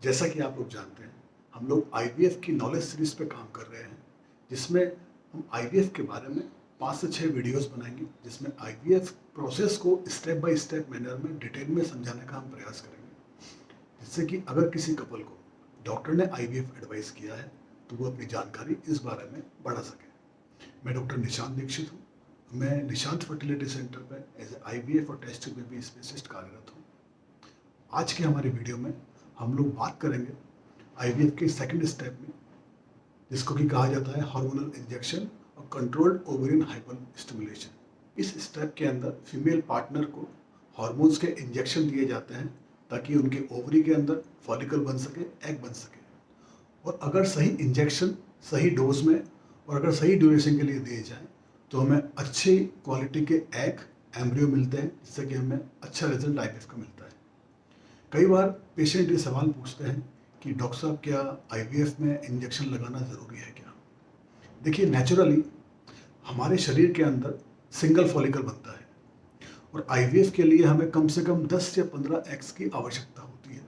जैसा कि आप लोग जानते हैं, हम लोग आईवीएफ की नॉलेज सीरीज पे काम कर रहे हैं, जिसमें हम आईवीएफ के बारे में 5 से 6 वीडियोस बनाएंगे, जिसमें आईवीएफ प्रोसेस को स्टेप बाय स्टेप मैनर में डिटेल में समझाने का हम प्रयास करेंगे, जिससे कि अगर किसी कपल को डॉक्टर ने आईवीएफ एडवाइस किया है तो वो अपनी जानकारी इस बारे में बढ़ा सके। मैं डॉक्टर निशांत दीक्षित हूँ। मैं निशांत फर्टिलिटी सेंटर पर एज ए आईवीएफ और टेस्ट बेबी स्पेशलिस्ट कार्यरत हूँ। आज की हमारी वीडियो में हम लोग बात करेंगे आईवीएफ के सेकंड स्टेप में, जिसको कि कहा जाता है हार्मोनल इंजेक्शन और कंट्रोल्ड ओवेरियन हाइपर स्टिमुलेशन। इस स्टेप के अंदर फीमेल पार्टनर को हार्मोन्स के इंजेक्शन दिए जाते हैं ताकि उनके ओवरी के अंदर फॉलिकल बन सके, एग बन सके। और अगर सही इंजेक्शन सही डोज में और अगर सही ड्यूरेशन के लिए दिए जाएं तो हमें अच्छी क्वालिटी के एग एम्ब्रियो मिलते हैं, जिससे कि हमें अच्छा रिजल्ट आईवीएफ का मिलता है। कई बार पेशेंट ये सवाल पूछते हैं कि डॉक्टर साहब, क्या आईवीएफ में इंजेक्शन लगाना ज़रूरी है क्या? देखिए, नेचुरली हमारे शरीर के अंदर सिंगल फॉलिकल बनता है और आईवीएफ के लिए हमें कम से कम 10 या 15 एग्स की आवश्यकता होती है,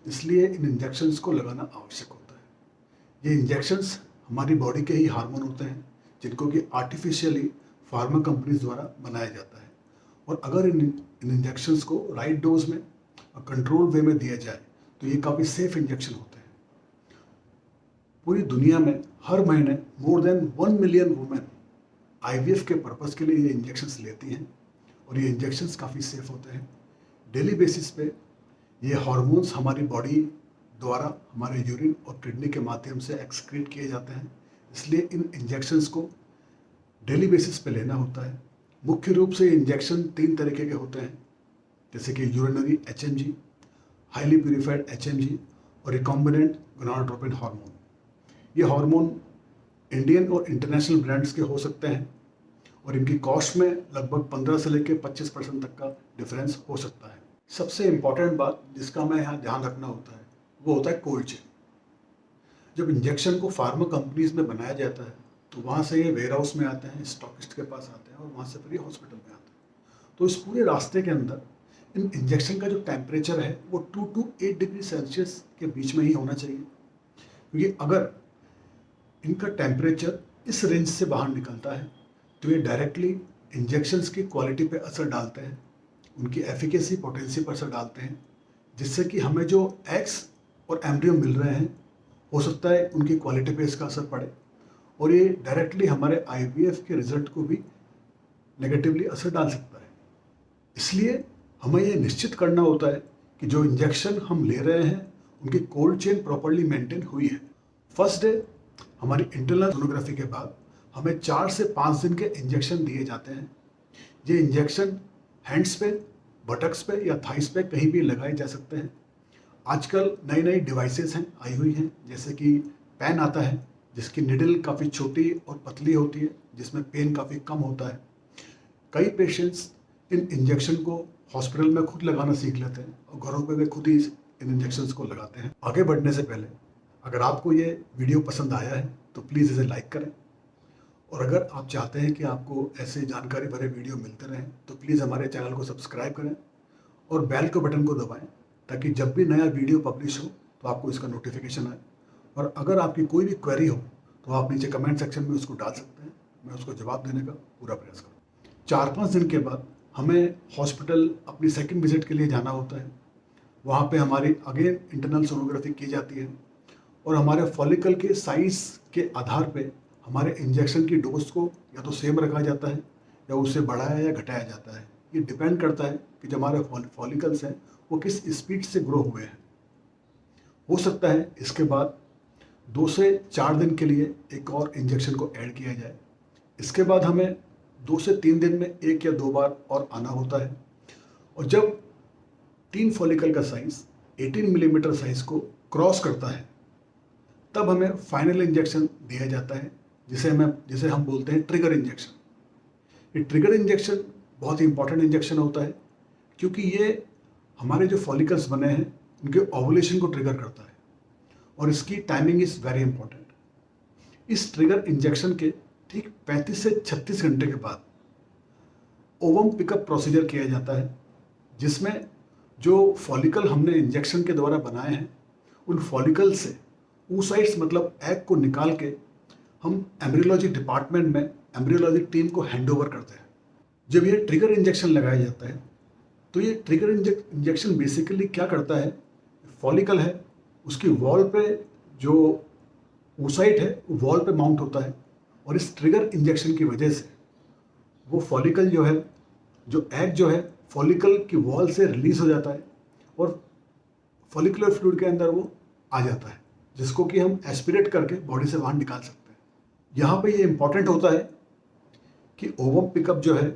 इसलिए इन इंजेक्शंस को लगाना आवश्यक होता है। ये इंजेक्शंस हमारी बॉडी के ही हार्मोन होते हैं, जिनको कि आर्टिफिशियली फार्मा कंपनीज द्वारा बनाया जाता है। और अगर इन इंजेक्शंस को राइट डोज में और कंट्रोल वे में दिया जाए तो ये काफ़ी सेफ इंजेक्शन होते हैं। पूरी दुनिया में हर महीने more than 1 million women IVF के पर्पस के लिए ये इंजेक्शंस लेती हैं और ये इंजेक्शंस काफ़ी सेफ होते हैं। डेली बेसिस पे ये हार्मोन्स हमारी बॉडी द्वारा हमारे यूरिन और किडनी के माध्यम से एक्सक्रीट किए जाते हैं, इसलिए इन इंजेक्शंस को डेली बेसिस पे लेना होता है। मुख्य रूप से इंजेक्शन 3 तरीके के होते हैं, जैसे कि urinary HMG, highly purified HMG और रिकॉम्बिनेंट गोनाडोट्रोपिन हार्मोन। ये हार्मोन इंडियन और इंटरनेशनल ब्रांड्स के हो सकते हैं और इनकी कॉस्ट में लगभग 15 से लेकर 25% तक का डिफरेंस हो सकता है। सबसे इम्पॉर्टेंट बात जिसका हमें यहाँ ध्यान रखना होता है वो होता है कोल्ड चेन। जब इंजेक्शन को फार्मा कंपनीज में बनाया जाता है तो वहाँ से ये वेयर हाउस में आते हैं, स्टॉकिस्ट के पास आते हैं और वहाँ से फिर ये हॉस्पिटल में आते हैं। तो इस पूरे रास्ते के अंदर इन इंजेक्शन का जो टेम्परेचर है वो 2 to 8 डिग्री सेल्सियस के बीच में ही होना चाहिए, क्योंकि अगर इनका टेम्परेचर इस रेंज से बाहर निकलता है तो ये डायरेक्टली इंजेक्शंस की क्वालिटी पे असर डालते हैं, उनकी एफिकेसी पोटेंसी पर असर डालते हैं, जिससे कि हमें जो एग्स और एम्ब्रियो मिल रहे हैं हो सकता है उनकी क्वालिटी पे इसका असर पड़े और ये डायरेक्टली हमारे आईवीएफ के रिजल्ट को भी नेगेटिवली असर डाल सकता है। इसलिए हमें ये निश्चित करना होता है कि जो इंजेक्शन हम ले रहे हैं उनकी कोल्ड चेन प्रॉपर्ली मेंटेन हुई है। फर्स्ट डे हमारी इंटरनल सोनोग्राफी के बाद हमें 4 से 5 दिन के इंजेक्शन दिए जाते हैं। ये इंजेक्शन हैंड्स पे, बटक्स पे या थाइस पे कहीं भी लगाए जा सकते हैं। आजकल नई नई डिवाइसेस हैं आई हुई हैं, जैसे कि पेन आता है जिसकी निडल काफ़ी छोटी और पतली होती है, जिसमें पेन काफ़ी कम होता है। कई पेशेंट्स इन इंजेक्शन को हॉस्पिटल में खुद लगाना सीख लेते हैं और घरों पे वे खुद ही इन इंजेक्शंस को लगाते हैं। आगे बढ़ने से पहले अगर आपको ये वीडियो पसंद आया है तो प्लीज़ इसे लाइक करें, और अगर आप चाहते हैं कि आपको ऐसे जानकारी भरे वीडियो मिलते रहें तो प्लीज़ हमारे चैनल को सब्सक्राइब करें और बेल के बटन को दबाएं, ताकि जब भी नया वीडियो पब्लिश हो तो आपको इसका नोटिफिकेशन आए। और अगर आपकी कोई भी क्वेरी हो तो आप नीचे कमेंट सेक्शन में उसको डाल सकते हैं, मैं उसको जवाब देने का पूरा प्रयास करूँ। 4-5 दिन के बाद हमें हॉस्पिटल अपनी सेकंड विजिट के लिए जाना होता है। वहाँ पे हमारी अगेन इंटरनल सोनोग्राफी की जाती है और हमारे फॉलिकल के साइज के आधार पे हमारे इंजेक्शन की डोज को या तो सेम रखा जाता है या उससे बढ़ाया या घटाया जाता है। ये डिपेंड करता है कि जो हमारे फॉलिकल्स हैं वो किस स्पीड से ग्रो हुए हैं। हो सकता है इसके बाद 2 से 4 दिन के लिए एक और इंजेक्शन को ऐड किया जाए। इसके बाद हमें 2 से 3 दिन में 1 या 2 बार और आना होता है, और जब 3 फॉलिकल का साइज 18 मिलीमीटर साइज को क्रॉस करता है तब हमें फाइनल इंजेक्शन दिया जाता है, जिसे हम बोलते हैं ट्रिगर इंजेक्शन। ये ट्रिगर इंजेक्शन बहुत ही इंपॉर्टेंट इंजेक्शन होता है, क्योंकि ये हमारे जो फॉलिकल्स बने हैं उनके ओवुलेशन को ट्रिगर करता है और इसकी टाइमिंग इज़ वेरी इंपॉर्टेंट। इस ट्रिगर इंजेक्शन के ठीक 35 से 36 घंटे के बाद ओवम पिकअप प्रोसीजर किया जाता है, जिसमें जो फॉलिकल हमने इंजेक्शन के द्वारा बनाए हैं उन फॉलिकल से oocytes मतलब एग को निकाल के हम एम्ब्रियोलॉजी डिपार्टमेंट में एम्ब्रियोलॉजी टीम को हैंड ओवर करते हैं। जब ये ट्रिगर इंजेक्शन लगाया जाता है तो ये ट्रिगर इंजेक्शन बेसिकली क्या करता है, फॉलिकल है उसकी वॉल पे जो oocyte है वो वॉल पे माउंट होता है और इस ट्रिगर इंजेक्शन की वजह से वो फॉलिकल जो है, जो एग जो है फॉलिकल की वॉल से रिलीज हो जाता है और फॉलिकुलर फ्लूइड के अंदर वो आ जाता है, जिसको कि हम एस्पिरेट करके बॉडी से बाहर निकाल सकते हैं। यहाँ पे ये इंपॉर्टेंट होता है कि ओवम पिकअप जो है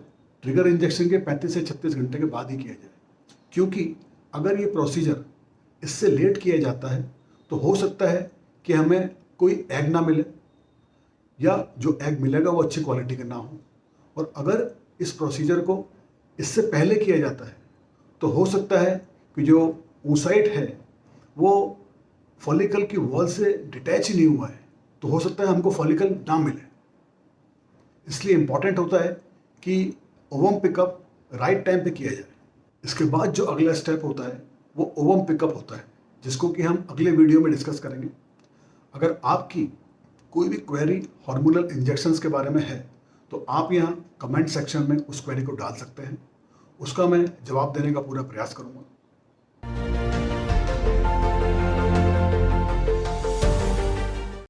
ट्रिगर इंजेक्शन के 35 से 36 घंटे के बाद ही किया जाए, क्योंकि अगर ये प्रोसीजर इससे लेट किया जाता है तो हो सकता है कि हमें कोई एग ना मिले या जो एग मिलेगा वो अच्छी क्वालिटी का ना हो। और अगर इस प्रोसीजर को इससे पहले किया जाता है तो हो सकता है कि जो oocyte है वो फॉलिकल की वॉल से डिटैच ही नहीं हुआ है, तो हो सकता है हमको फॉलिकल ना मिले। इसलिए इम्पॉर्टेंट होता है कि ओवम पिकअप राइट टाइम पे किया जाए। इसके बाद जो अगला स्टेप होता है वो ओवम पिकअप होता है, जिसको कि हम अगले वीडियो में डिस्कस करेंगे। अगर आपकी कोई भी क्वेरी हार्मोनल इंजेक्शंस के बारे में है तो आप यहाँ कमेंट सेक्शन में उस क्वेरी को डाल सकते हैं, उसका मैं जवाब देने का पूरा प्रयास करूँगा।